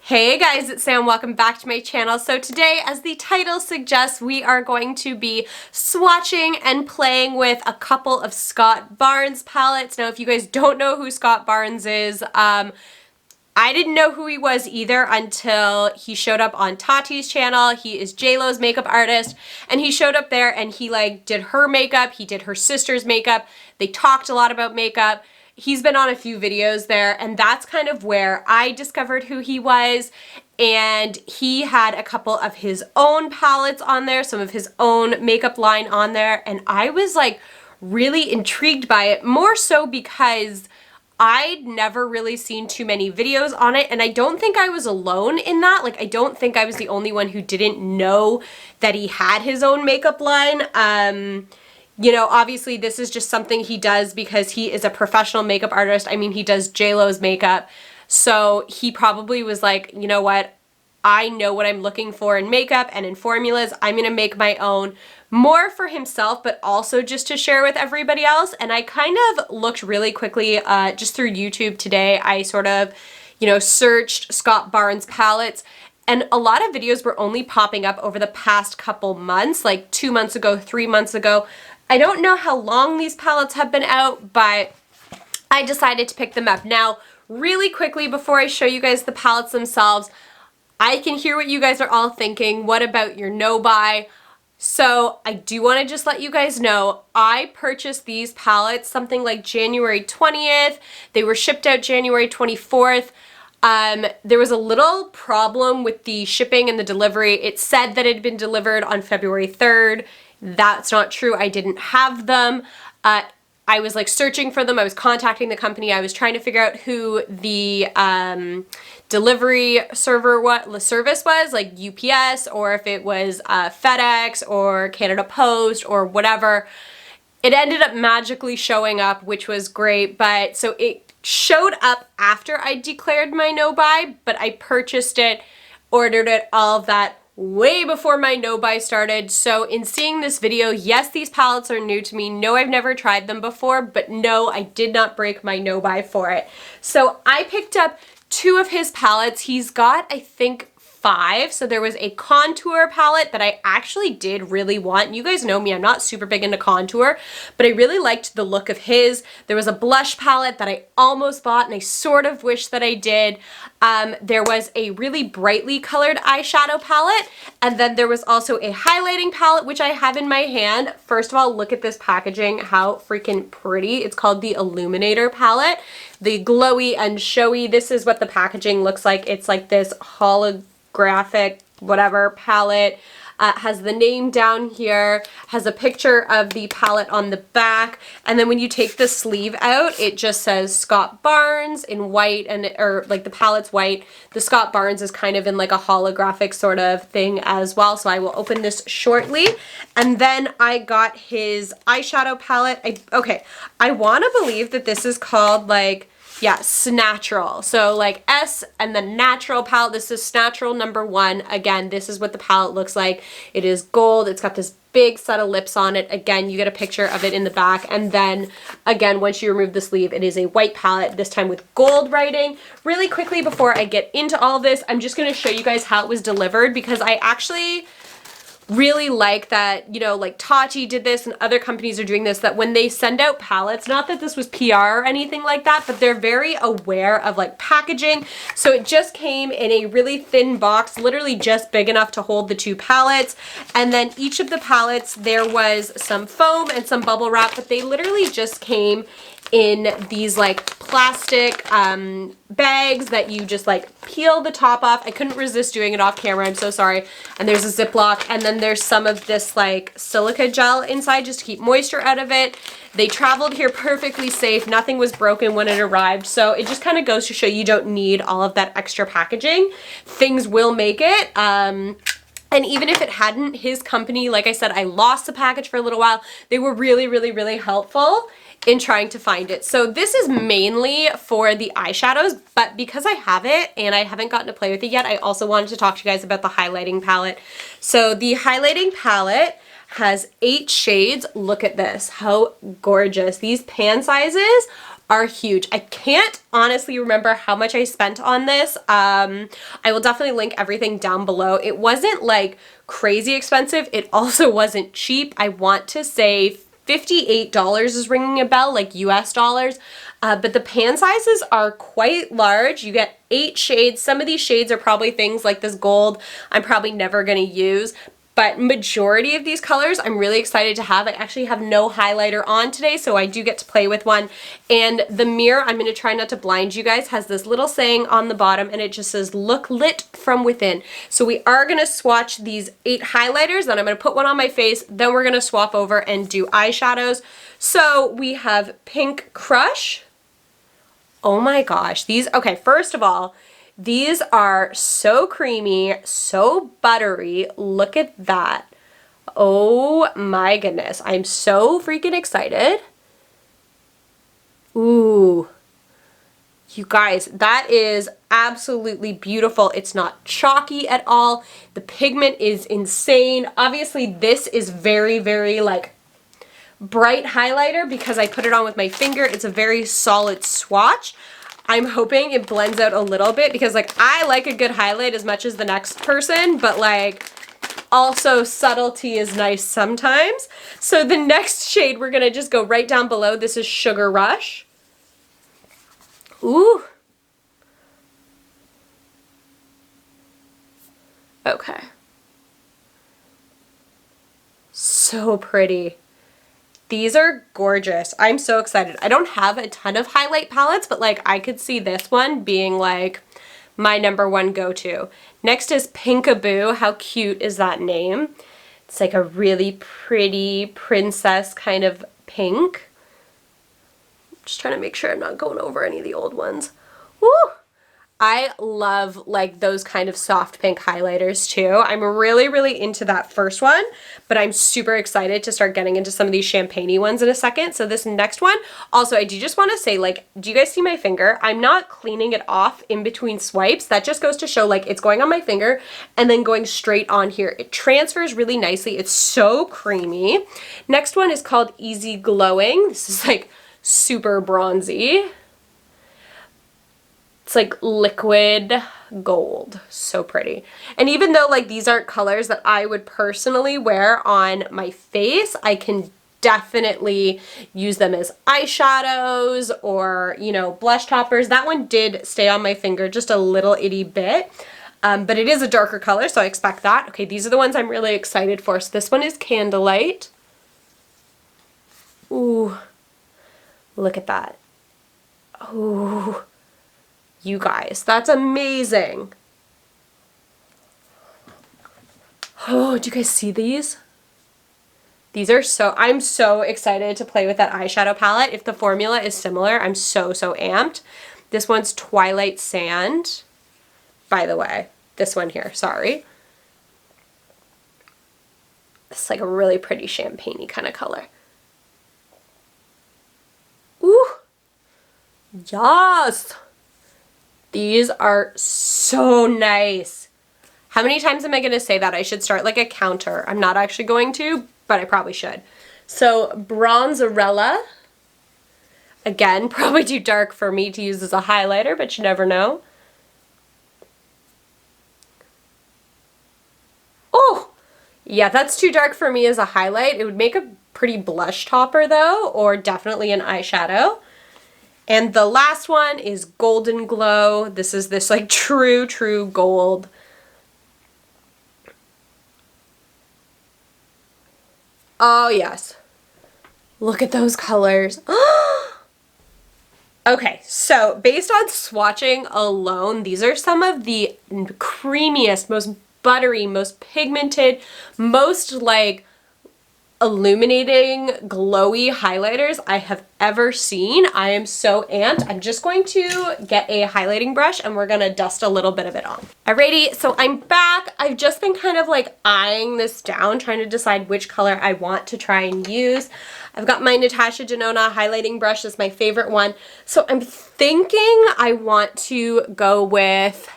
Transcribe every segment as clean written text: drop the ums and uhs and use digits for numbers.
Hey guys, it's Sam. Welcome back to my channel. So today, as the title suggests, we are going to be swatching and playing with a couple of Scott Barnes palettes. Now, if you guys don't know who Scott Barnes is, I didn't know who he was either until he showed up on Tati's channel. He is JLo's makeup artist, and he showed up there and he did her makeup, he did her sister's makeup. They talked a lot about makeup. He's been on a few videos there, and that's kind of where I discovered who he was. And he had a couple of his own palettes on there, some of his own makeup line on there, and I was really intrigued by it, more so because I'd never really seen too many videos on it, and I don't think I was alone in that. I don't think I was the only one who didn't know that he had his own makeup line. You know, obviously this is just something he does because he is a professional makeup artist. I mean, he does JLo's makeup. So he probably was like, you know what? I know what I'm looking for in makeup and in formulas. I'm going to make my own, more for himself, but also just to share with everybody else. And I kind of looked really quickly just through YouTube today. I sort of, searched Scott Barnes palettes. And a lot of videos were only popping up over the past couple months, like 2 months ago, 3 months ago. I don't know how long these palettes have been out, but I decided to pick them up. Now, really quickly, before I show you guys the palettes themselves, I can hear what you guys are all thinking. What about your no-buy? So I do want to just let you guys know, I purchased these palettes something like January 20th. They were shipped out January 24th. There was a little problem with the shipping and the delivery. It said that it had been delivered on February 3rd. That's not true. I didn't have them. I was searching for them. I was contacting the company. I was trying to figure out who the delivery service was, like UPS, or if it was FedEx or Canada Post or whatever. It ended up magically showing up, which was great. But so it showed up after I declared my no-buy, but I purchased it, ordered it, all of that way before my no-buy started. So in seeing this video, yes, these palettes are new to me. No, I've never tried them before, but no, I did not break my no-buy for it. So I picked up 2 of his palettes. He's got, I think, 5. So there was a contour palette that I actually did really want. You guys know me, I'm not super big into contour, but I really liked the look of his. There was a blush palette that I almost bought, and I sort of wish that I did. There was a really brightly colored eyeshadow palette, and then there was also a highlighting palette, which I have in my hand. First of all, look at this packaging, how freaking pretty. It's called the Illuminator palette. The Glowy and Showy, this is what the packaging looks like. It's like this holographic whatever palette. Has the name down here, has a picture of the palette on the back, and then when you take the sleeve out, it just says Scott Barnes in white, and the palette's white. The Scott Barnes is kind of in a holographic sort of thing as well, so I will open this shortly. And then I got his eyeshadow palette. I want to believe that this is called Snatural. So S and the natural palette. This is Snatural #1. Again, this is what the palette looks like. It is gold. It's got this big set of lips on it. Again, you get a picture of it in the back. And then again, once you remove the sleeve, it is a white palette, this time with gold writing. Really quickly, before I get into all this, I'm just going to show you guys how it was delivered, because I actually really like that, Tati did this and other companies are doing this, that when they send out palettes, not that this was PR or anything like that, but they're very aware of packaging. So it just came in a really thin box, literally just big enough to hold the 2 palettes. And then each of the palettes, there was some foam and some bubble wrap, but they literally just came in these plastic bags that you just peel the top off. I couldn't resist doing it off camera, I'm so sorry. And there's a Ziploc, and then there's some of this silica gel inside just to keep moisture out of it. They traveled here perfectly safe. Nothing was broken when it arrived. So it just kind of goes to show you don't need all of that extra packaging. Things will make it. And even if it hadn't, his company, like I said, I lost the package for a little while. They were really, really, really helpful in trying to find it. So this is mainly for the eyeshadows, but because I have it and I haven't gotten to play with it yet, I also wanted to talk to you guys about the highlighting palette. So the highlighting palette has 8 shades. Look at this, how gorgeous. These pan sizes are huge. I can't honestly remember how much I spent on this. I will definitely link everything down below. It wasn't like crazy expensive. It also wasn't cheap. I want to say $58 is ringing a bell, like US dollars. But the pan sizes are quite large. You get 8 shades. Some of these shades are probably things like this gold I'm probably never going to use. But majority of these colors I'm really excited to have. I actually have no highlighter on today, so I do get to play with one. And the mirror, I'm going to try not to blind you guys, has this little saying on the bottom, and it just says, "Look lit from within." So we are going to swatch these 8 highlighters, then I'm going to put one on my face, then we're going to swap over and do eyeshadows. So we have Pink Crush. Oh my gosh, these, okay, first of all, these are so creamy, so buttery. Look at that. Oh my goodness. I'm so freaking excited. Ooh. You guys, that is absolutely beautiful. It's not chalky at all. The pigment is insane. Obviously, this is very, very like bright highlighter because I put it on with my finger. It's a very solid swatch. I'm hoping it blends out a little bit because like I like a good highlight as much as the next person, but like also subtlety is nice sometimes. So the next shade we're gonna just go right down below. This is Sugar Rush. Ooh. Okay. So pretty. These are gorgeous. I'm so excited. I don't have a ton of highlight palettes, but like I could see this one being like my #1 go-to. Next is Pinkaboo. How cute is that name? It's like a really pretty princess kind of pink. Just trying to make sure I'm not going over any of the old ones. Woo! I love like those kind of soft pink highlighters too. I'm really, really into that first one, but I'm super excited to start getting into some of these champagne-y ones in a second. So this next one, also I do just want to say, like, do you guys see my finger? I'm not cleaning it off in between swipes. That just goes to show like it's going on my finger and then going straight on here. It transfers really nicely. It's so creamy. Next one is called Easy Glowing. This is like super bronzy. It's like liquid gold. So pretty. And even though like these aren't colors that I would personally wear on my face, I can definitely use them as eyeshadows or, you know, blush toppers. That one did stay on my finger just a little itty bit. But it is a darker color, so I expect that. Okay, these are the ones I'm really excited for. So this one is Candlelight. Ooh, look at that. Ooh. You guys, that's amazing. Oh, do you guys see these? These are so, I'm so excited to play with that eyeshadow palette. If the formula is similar, I'm so amped. This one's Twilight Sand, by the way. This one here, sorry. It's like a really pretty champagne-y kind of color. Ooh, yes. These are so nice. How many times am I going to say that? I should start like a counter. I'm not actually going to, but I probably should. So Bronzarella. Again, probably too dark for me to use as a highlighter, but you never know. Oh, yeah, that's too dark for me as a highlight. It would make a pretty blush topper though, or definitely an eyeshadow. And the last one is Golden Glow. This is this like true gold. Oh yes. Look at those colors. Okay, so based on swatching alone, these are some of the creamiest, most buttery, most pigmented, most like illuminating, glowy highlighters I have ever seen. I am so amped. I'm just going to get a highlighting brush and we're gonna dust a little bit of it on. Alrighty, so I'm back. I've just been kind of like eyeing this down, trying to decide which color I want to try and use. I've got my Natasha Denona highlighting brush. That's my favorite one. So I'm thinking I want to go with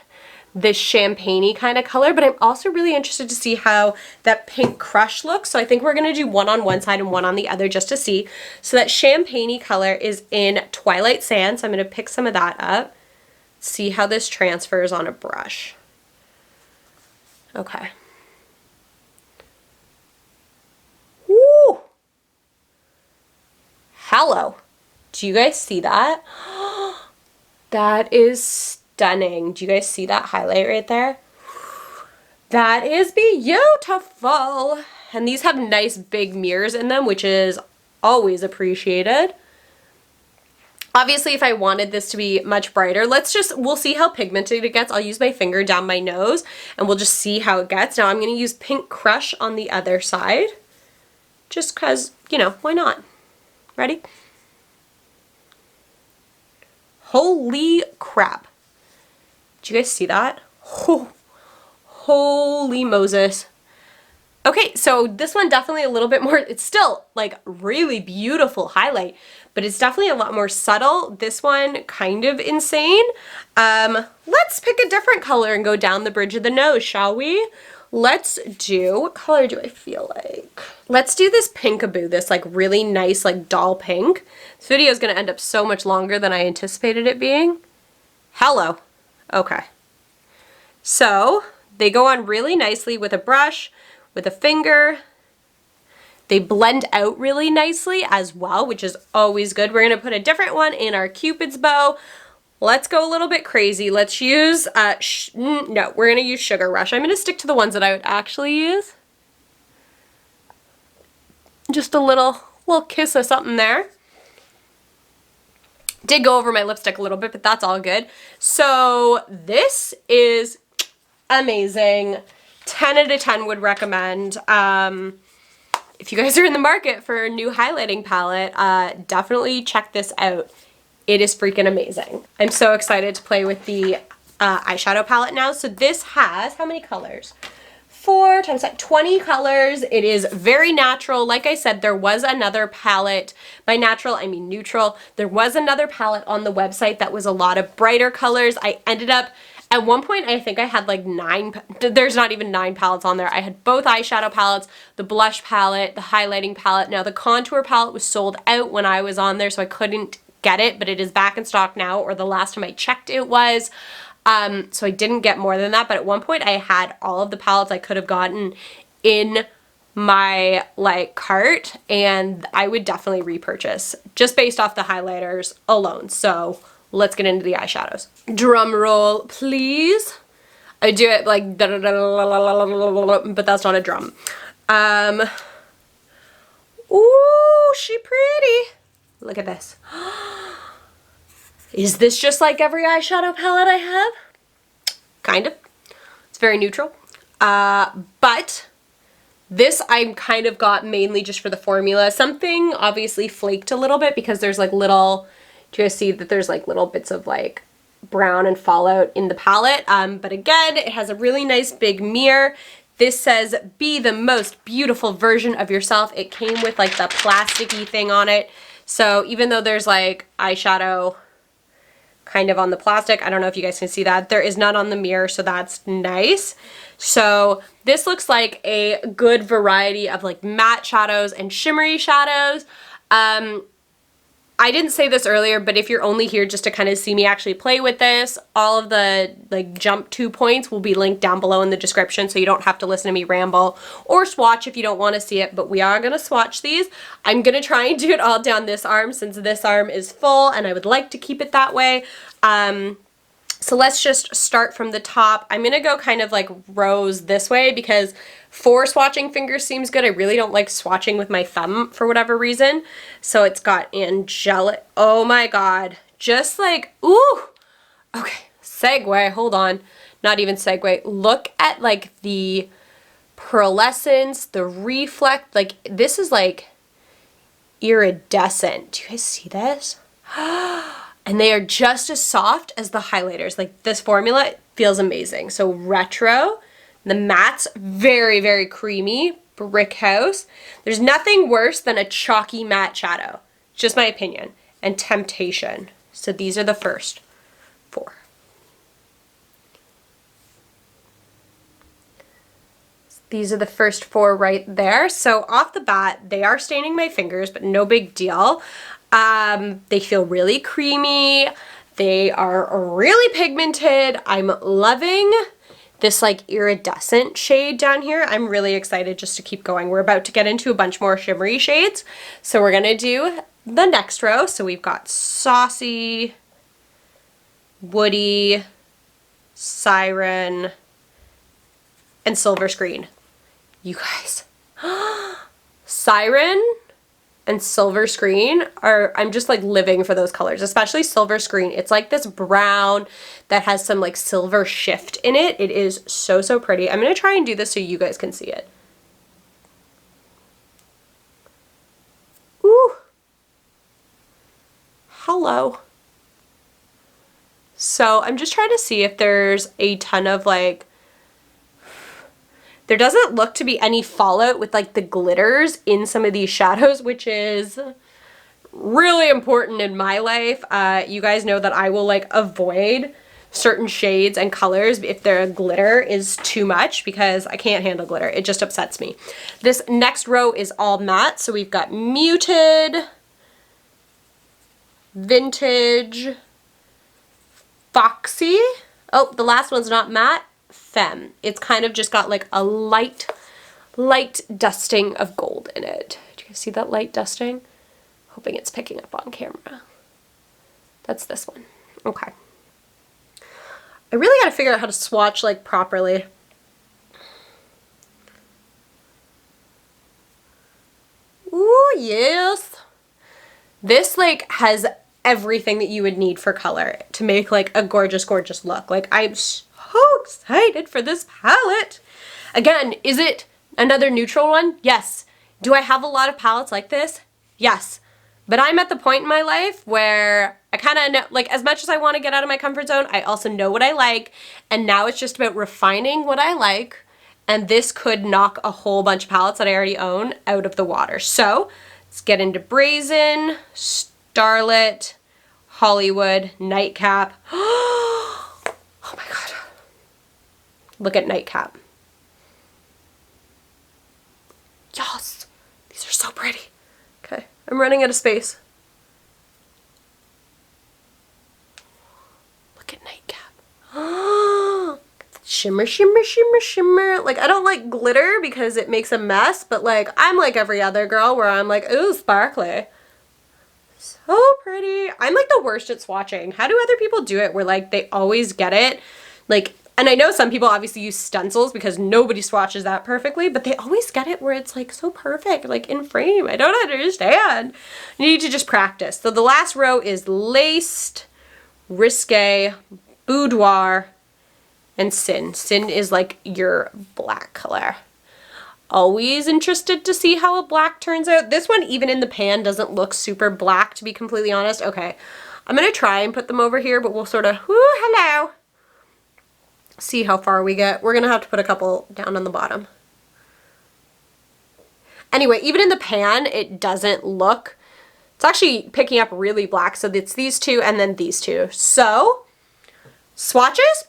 this champagne-y kind of color, but I'm also really interested to see how that Pink Crush looks. So I think we're gonna do one on one side and one on the other just to see. So that champagne-y color is in Twilight Sand, so I'm gonna pick some of that up. See how this transfers on a brush. Okay. Woo! Hello. Do you guys see that? That is stunning. Do you guys see that highlight right there? That is beautiful. And these have nice big mirrors in them, which is always appreciated. Obviously, if I wanted this to be much brighter, we'll see how pigmented it gets. I'll use my finger down my nose and we'll just see how it gets. Now I'm going to use Pink Crush on the other side, just because, you know, why not? Ready? Holy crap. Did you guys see that? Oh, holy Moses. Okay, so this one definitely a little bit more, it's still like really beautiful highlight, but it's definitely a lot more subtle. This one kind of insane. Let's pick a different color and go down the bridge of the nose, shall we? Let's do, what color do I feel like? Let's do this Pinkaboo, this like really nice like doll pink. This video is gonna end up so much longer than I anticipated it being. Hello. Okay. So they go on really nicely with a brush, with a finger. They blend out really nicely as well, which is always good. We're gonna put a different one in our Cupid's bow. Let's go a little bit crazy. Let's use, no, we're gonna use Sugar Rush. I'm gonna stick to the ones that I would actually use. Just a little kiss of something there. Did go over my lipstick a little bit, but that's all good. So this is amazing. 10 out of 10 would recommend. If you guys are in the market for a new highlighting palette, definitely check this out. It is freaking amazing. I'm so excited to play with the eyeshadow palette now. So this has, how many colors? 4 times 20 colors. It is very natural. Like I said, there was another palette. By natural, I mean neutral. There was another palette on the website that was a lot of brighter colors. I ended up, at one point, I think I had like 9, there's not even 9 palettes on there. I had both eyeshadow palettes, the blush palette, the highlighting palette. Now the contour palette was sold out when I was on there, so I couldn't get it, but it is back in stock now, or the last time I checked it was. So I didn't get more than that, but at one point I had all of the palettes I could have gotten in my like cart, and I would definitely repurchase just based off the highlighters alone. So let's get into the eyeshadows. Drum roll, please. I do it like but that's not a drum. Ooh, she pretty. Look at this. Is this just like every eyeshadow palette I have? Kind of. It's very neutral. But this I kind of got mainly just for the formula. Something obviously flaked a little bit because there's like little, do you guys see that there's like little bits of like brown and fallout in the palette? But again, it has a really nice big mirror. This says, be the most beautiful version of yourself. It came with like the plasticky thing on it. So even though there's like eyeshadow kind of on the plastic, I don't know if you guys can see that, there is none on the mirror, so that's nice. So this looks like a good variety of like matte shadows and shimmery shadows. I didn't say this earlier, but if you're only here just to kind of see me actually play with this, all of the like jump 2 points will be linked down below in the description, so you don't have to listen to me ramble or swatch if you don't want to see it, but we are going to swatch these. I'm going to try and do it all down this arm since this arm is full and I would like to keep it that way. So let's just start from the top. I'm going to go kind of like rows this way because 4 swatching fingers seems good. I really don't like swatching with my thumb for whatever reason. So it's got angelic. Oh my God. Just like, ooh. Okay. Segue. Hold on. Not even segue. Look at like the pearlescence, the reflect. Like this is like iridescent. Do you guys see this? And they are just as soft as the highlighters. Like this formula feels amazing. So retro, the matte's very, very creamy, brick house. There's nothing worse than a chalky matte shadow, just my opinion, and temptation. So these are the first 4. These are the first 4 right there. So off the bat, they are staining my fingers, but no big deal. They feel really creamy. They are really pigmented. I'm loving this like iridescent shade down here. I'm really excited just to keep going. We're about to get into a bunch more shimmery shades. So we're gonna do the next row. So we've got Saucy, Woody, Siren, and Silver Screen. You guys, Siren and Silver Screen are, I'm just like living for those colors, especially Silver Screen. It's like this brown that has some like silver shift in it. It is so, so pretty. I'm gonna try and do this so you guys can see it. Ooh. Hello. So I'm just trying to see if there's a ton of like, there doesn't look to be any fallout with like the glitters in some of these shadows, which is really important in my life. You guys know that I will like avoid certain shades and colors if their glitter is too much because I can't handle glitter. It just upsets me. This next row is all matte. So we've got Muted, Vintage, Foxy. Oh, the last one's not matte. Femme. It's kind of just got like a light dusting of gold in it. Do you guys see that light dusting? Hoping it's picking up on camera. That's this one. Okay. I really gotta figure out how to swatch like properly. Ooh, yes. This like has everything that you would need for color to make like a gorgeous, gorgeous look. Like I'm so excited for this palette. Again, is it another neutral one? Yes. Do I have a lot of palettes like this? Yes. But I'm at the point in my life where I kind of know, like as much as I want to get out of my comfort zone, I also know what I like. And now it's just about refining what I like. And this could knock a whole bunch of palettes that I already own out of the water. So let's get into Brazen, Starlit, Hollywood, Nightcap. Oh my God. Look at Nightcap. Yes, these are so pretty. Okay, I'm running out of space. Look at Nightcap. Shimmer, shimmer, shimmer, shimmer. Like, I don't like glitter because it makes a mess, but like, I'm like every other girl where I'm like, ooh, sparkly. So pretty. I'm like the worst at swatching. How do other people do it where like they always get it? Like, and I know some people obviously use stencils because nobody swatches that perfectly, but they always get it where it's like so perfect, like in frame. I don't understand. You need to just practice. So the last row is Laced, Risque, Boudoir, and Sin. Sin is like your black color. Always interested to see how a black turns out. This one, even in the pan, doesn't look super black, to be completely honest. Okay, I'm gonna try and put them over here, but we'll sort of, whoo, hello. See how far we get. We're gonna have to put a couple down on the bottom. Anyway, even in the pan, it doesn't look, it's actually picking up really black. So it's these two and then these two. So swatches?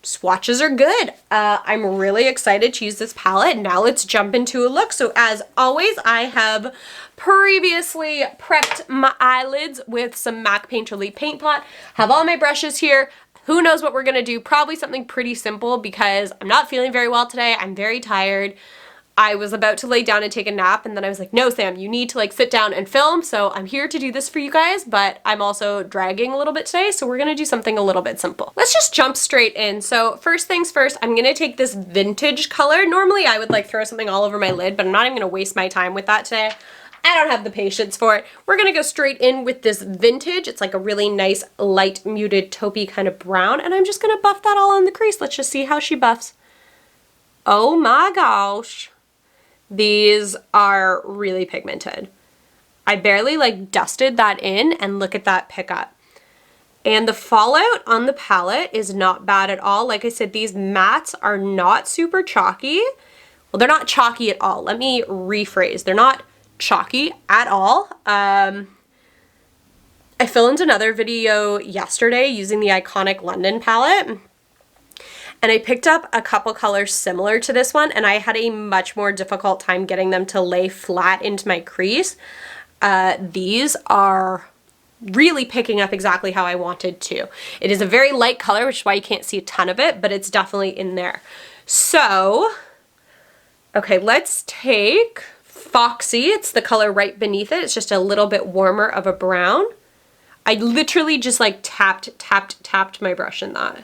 Swatches are good. I'm really excited to use this palette. Now let's jump into a look. So as always, I have previously prepped my eyelids with some MAC Painterly Paint Pot. Have all my brushes here. Who knows what we're gonna do? Probably something pretty simple because I'm not feeling very well today. I'm very tired. I was about to lay down and take a nap and then I was like, no, Sam, you need to like sit down and film. So I'm here to do this for you guys, but I'm also dragging a little bit today. So we're gonna do something a little bit simple. Let's just jump straight in. So first things first, I'm gonna take this vintage color. Normally I would like throw something all over my lid, but I'm not even gonna waste my time with that today. I don't have the patience for it. We're gonna go straight in with this vintage. It's like a really nice light muted taupey kind of brown, and I'm just gonna buff that all on the crease. Let's just see how she buffs. Oh my gosh. These are really pigmented. I barely like dusted that in, and look at that pickup. And the fallout on the palette is not bad at all. Like I said, these mattes are not super chalky. Well, they're not chalky at all. Let me rephrase. They're not chalky at all. I filmed another video yesterday using the Iconic London palette, And I picked up a couple colors similar to this one, and I had a much more difficult time getting them to lay flat into my crease. These are really picking up exactly how I wanted to. It is a very light color, which is why you can't see a ton of it, but it's definitely in there. So, okay, let's take Foxy. It's the color right beneath it. It's just a little bit warmer of a brown. I literally just like tapped my brush in that.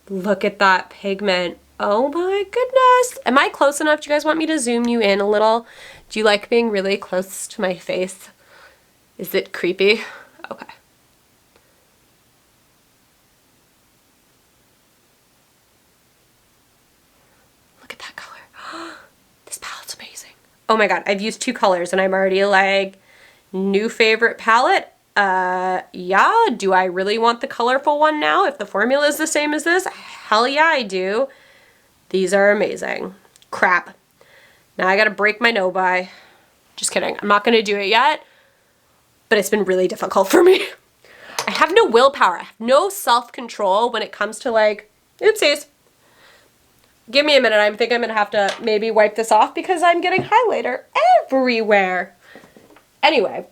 Look at that pigment. Oh my goodness. Am I close enough? Do you guys want me to zoom you in a little? Do you like being really close to my face? Is it creepy? Okay. Look at that color. This palette's amazing. Oh my god, I've used 2 colors and I'm already like, new favorite palette. Yeah, do I really want the colorful one now if the formula is the same as this? Hell yeah, I do. These are amazing. Crap. Now I gotta break my no by. Just kidding. I'm not gonna do it yet, but it's been really difficult for me. I have no willpower. I have no self-control when it comes to like, oopsies. Give me a minute. I think I'm gonna have to maybe wipe this off because I'm getting highlighter everywhere. Anyway.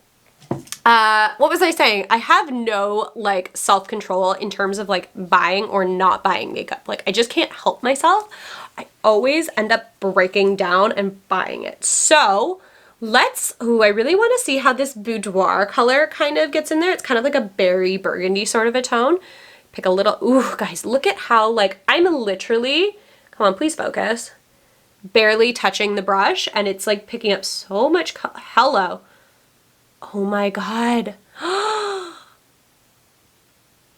What was I saying? I have no like self-control in terms of like buying or not buying makeup. Like I just can't help myself. I always end up breaking down and buying it. So I really want to see how this boudoir color kind of gets in there. It's kind of like a berry burgundy sort of a tone. Pick a little, ooh guys, look at how like I'm literally, come on, please focus, barely touching the brush and it's like picking up so much hello. Oh my god.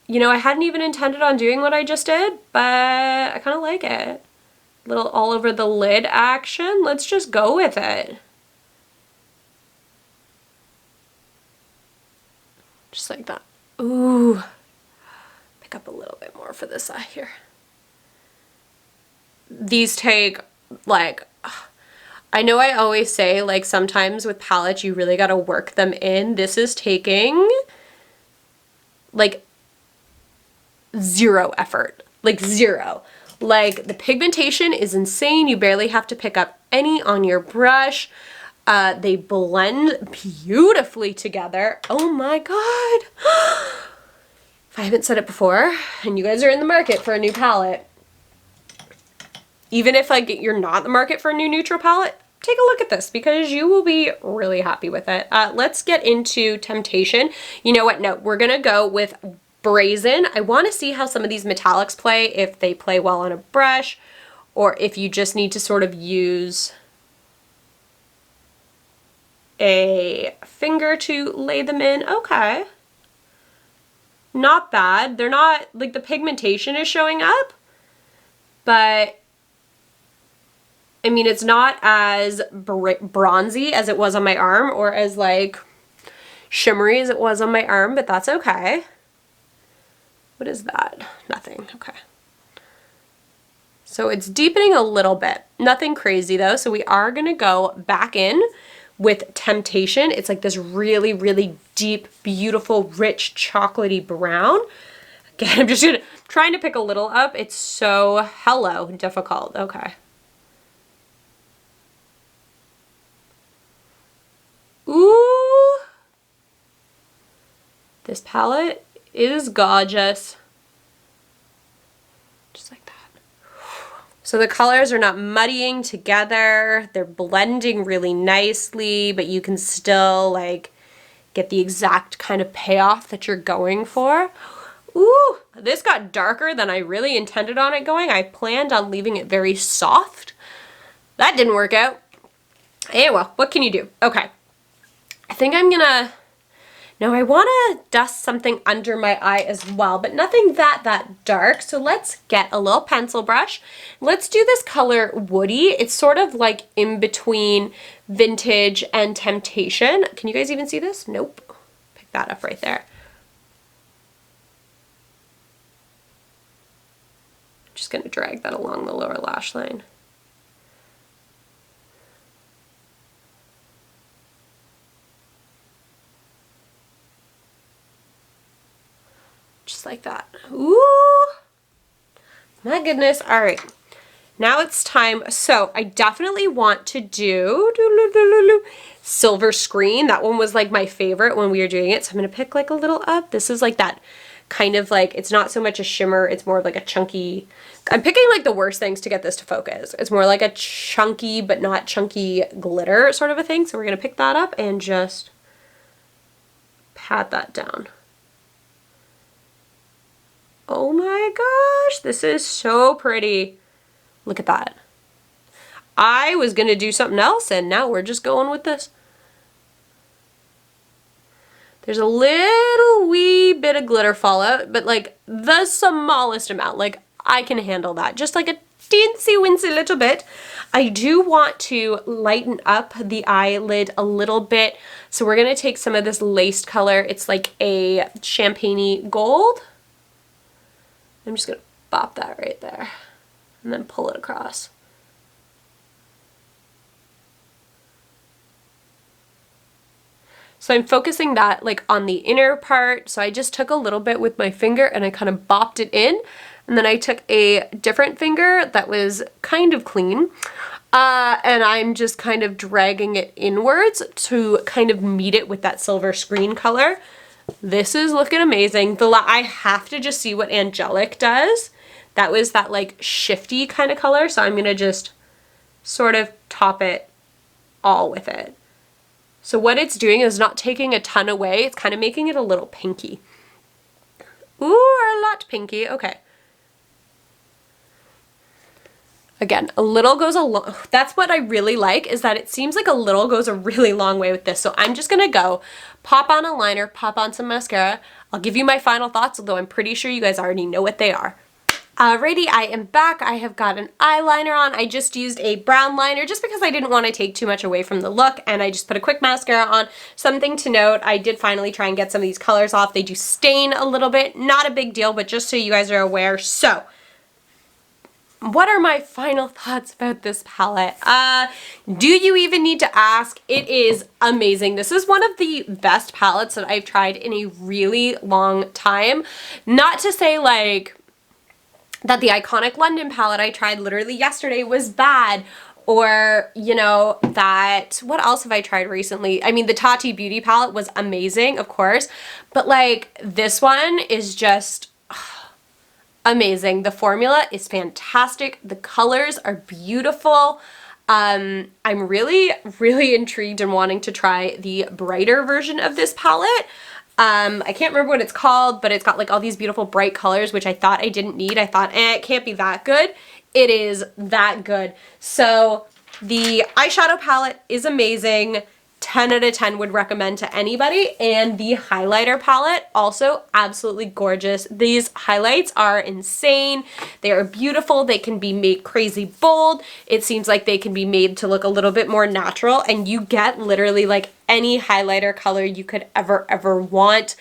You know, I hadn't even intended on doing what I just did, but I kind of like it. Little all over the lid action. Let's just go with it. Just like that. Ooh. Pick up a little bit more for this eye here. These take like, I know I always say like sometimes with palettes you really gotta work them in. This is taking like 0 effort, like 0. Like the pigmentation is insane. You barely have to pick up any on your brush. They blend beautifully together. Oh my god. If I haven't said it before and you guys are in the market for a new palette, even if like you're not in the market for a new neutral palette, take a look at this because you will be really happy with it. Let's get into Temptation. You know what? No, we're gonna go with Brazen. I want to see how some of these metallics play, if they play well on a brush or if you just need to sort of use a finger to lay them in. Okay. Not bad. They're not, like the pigmentation is showing up, but I mean, it's not as bronzy as it was on my arm or as like shimmery as it was on my arm, but that's okay. What is that? Nothing. Okay. So it's deepening a little bit. Nothing crazy though. So we are going to go back in with Temptation. It's like this really, really deep, beautiful, rich, chocolatey brown. Again, I'm just trying to pick a little up. It's so difficult. Okay. Ooh. This palette is gorgeous. Just like that. So the colors are not muddying together. They're blending really nicely, but you can still like get the exact kind of payoff that you're going for. Ooh, this got darker than I really intended on it going. I planned on leaving it very soft. That didn't work out. Eh, well, what can you do? Okay. I think I'm gonna, now I wanna dust something under my eye as well, but nothing that dark. So let's get a little pencil brush. Let's do this color Woody. It's sort of like in between Vintage and Temptation. Can you guys even see this? Nope. Pick that up right there. Just gonna drag that along the lower lash line. Just like that. Ooh! My goodness. All right. Now it's time. So I definitely want to do Silver Screen. That one was like my favorite when we were doing it. So I'm going to pick like a little up. This is like that kind of like, it's not so much a shimmer. It's more of like a chunky, I'm picking like the worst things to get this to focus. It's more like a chunky, but not chunky glitter sort of a thing. So we're going to pick that up and just pat that down. Oh my gosh, this is so pretty. Look at that. I was going to do something else and now we're just going with this. There's a little wee bit of glitter fallout, but like the smallest amount. Like I can handle that. Just like a teensy wincy little bit. I do want to lighten up the eyelid a little bit. So we're going to take some of this laced color. It's like a champagne-y gold. I'm just going to bop that right there and then pull it across. So I'm focusing that like on the inner part. So I just took a little bit with my finger and I kind of bopped it in. And then I took a different finger that was kind of clean. And I'm just kind of dragging it inwards to kind of meet it with that Silver Screen color. This is looking amazing. I have to just see what Angelic does. That was that like shifty kind of color. So I'm going to just sort of top it all with it. So what it's doing is not taking a ton away. It's kind of making it a little pinky. Ooh, a lot pinky. Okay. Again, a little goes a long, that's what I really like, is that it seems like a little goes a really long way with this. So I'm just gonna go pop on a liner, pop on some mascara. I'll give you my final thoughts, although I'm pretty sure you guys already know what they are. Alrighty, I am back. I have got an eyeliner on. I just used a brown liner just because I didn't want to take too much away from the look, and I just put a quick mascara on. Something to note, I did finally try and get some of these colors off. They do stain a little bit. Not a big deal, but just so you guys are aware. So, what are my final thoughts about this palette? Do you even need to ask? It is amazing. This is one of the best palettes that I've tried in a really long time. Not to say like that the iconic London palette I tried literally yesterday was bad, or, you know, that, what else have I tried recently? I mean, the Tati Beauty palette was amazing, of course, but like this one is just amazing. The formula is fantastic. The colors are beautiful. I'm really, really intrigued and wanting to try the brighter version of this palette. I can't remember what it's called, but it's got like all these beautiful bright colors, which I thought I didn't need. I thought, it can't be that good. It is that good. So the eyeshadow palette is amazing. 10 out of 10 would recommend to anybody. And the highlighter palette, also absolutely gorgeous. These highlights are insane. They are beautiful. They can be made crazy bold. It seems like they can be made to look a little bit more natural, and you get literally like any highlighter color you could ever want.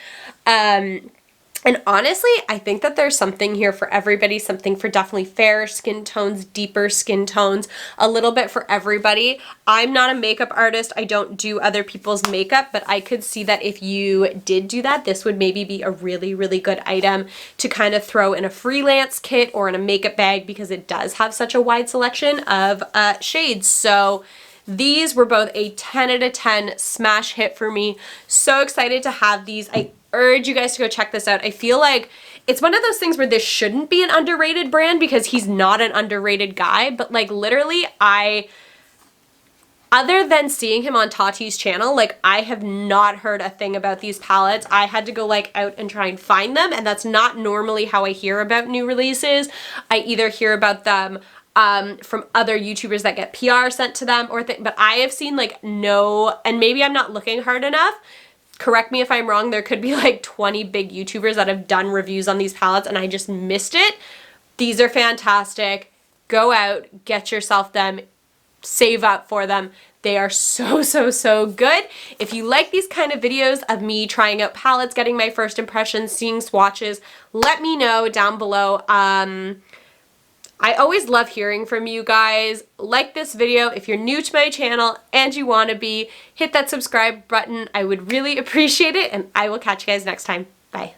And honestly, I think that there's something here for everybody, something for definitely fair skin tones, deeper skin tones, a little bit for everybody. I'm not a makeup artist. I don't do other people's makeup, but I could see that if you did do that, this would maybe be a really, really good item to kind of throw in a freelance kit or in a makeup bag, because it does have such a wide selection of shades. So these were both a 10 out of 10 smash hit for me. So excited to have these. I urge you guys to go check this out. I feel like it's one of those things where this shouldn't be an underrated brand, because he's not an underrated guy, but like literally other than seeing him on Tati's channel, like I have not heard a thing about these palettes. I had to go like out and try and find them, and that's not normally how I hear about new releases. I either hear about them from other YouTubers that get PR sent to them, but I have seen like no, and maybe I'm not looking hard enough. Correct me if I'm wrong, there could be like 20 big YouTubers that have done reviews on these palettes and I just missed it. These are fantastic. Go out, get yourself them, save up for them. They are so, so, so good. If you like these kind of videos of me trying out palettes, getting my first impressions, seeing swatches, let me know down below. I always love hearing from you guys. Like this video. If you're new to my channel and you want to be, hit that subscribe button. I would really appreciate it, and I will catch you guys next time. Bye.